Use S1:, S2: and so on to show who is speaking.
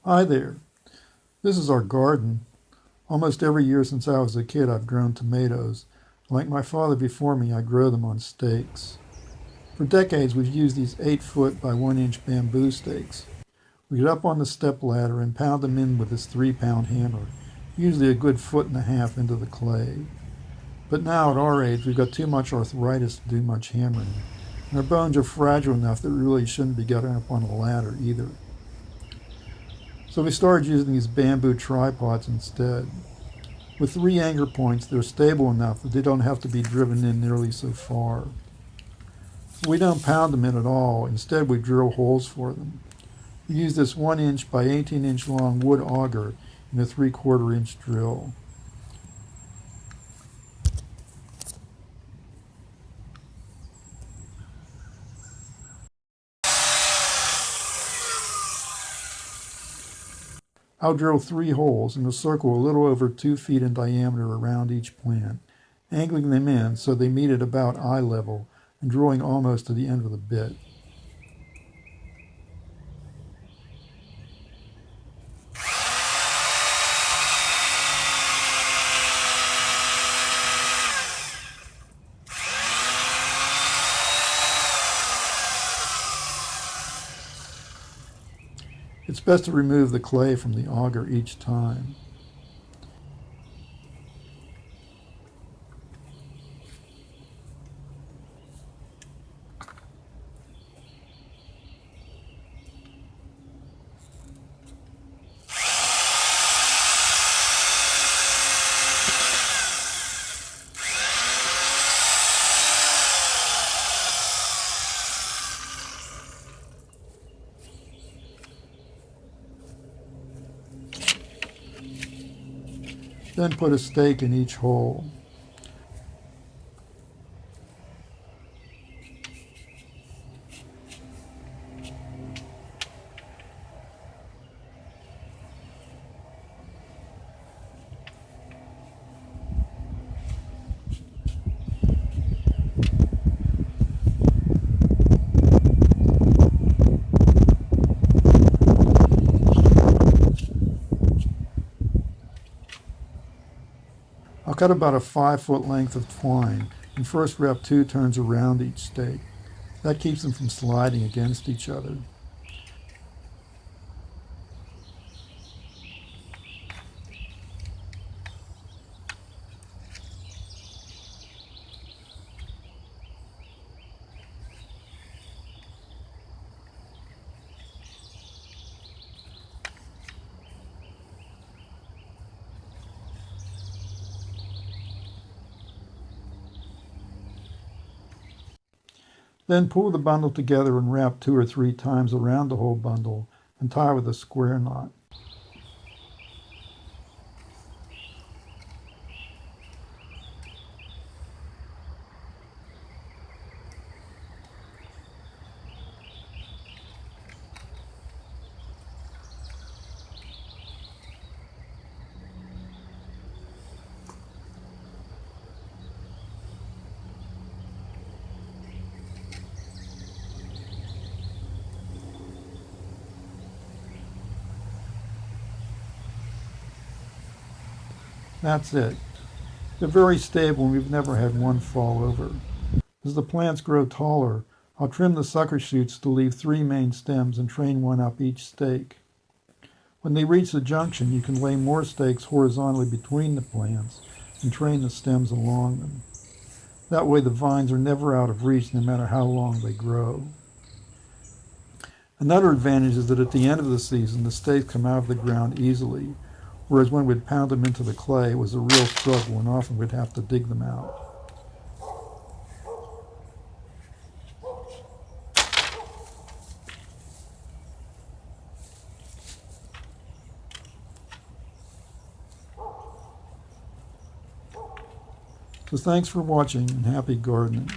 S1: Hi there. This is our garden. Almost every year since I was a kid, I've grown tomatoes. Like my father before me, I grow them on stakes. For decades, we've used these 8-foot by 1-inch bamboo stakes. We get up on the step ladder and pound them in with this 3-pound hammer, usually a good foot and a half into the clay. But now, at our age, we've got too much arthritis to do much hammering, and our bones are fragile enough that we really shouldn't be getting up on a ladder either. So we started using these bamboo tripods instead. With 3 anchor points, they're stable enough that they don't have to be driven in nearly so far. We don't pound them in at all. Instead, we drill holes for them. We use this 1-inch by 18-inch long wood auger in a 3/4 inch drill. I'll drill 3 holes in a circle a little over 2 feet in diameter around each plant, angling them in so they meet at about eye level and drawing almost to the end of the bit. It's best to remove the clay from the auger each time. Then put a stake in each hole. I'll cut about a 5-foot length of twine and first wrap 2 turns around each stake. That keeps them from sliding against each other. Then pull the bundle together and wrap 2 or 3 times around the whole bundle and tie with a square knot. That's it. They're very stable and we've never had one fall over. As the plants grow taller, I'll trim the sucker shoots to leave 3 main stems and train one up each stake. When they reach the junction, you can lay more stakes horizontally between the plants and train the stems along them. That way the vines are never out of reach no matter how long they grow. Another advantage is that at the end of the season, the stakes come out of the ground easily, whereas when we'd pound them into the clay, it was a real struggle and often we'd have to dig them out. So thanks for watching and happy gardening.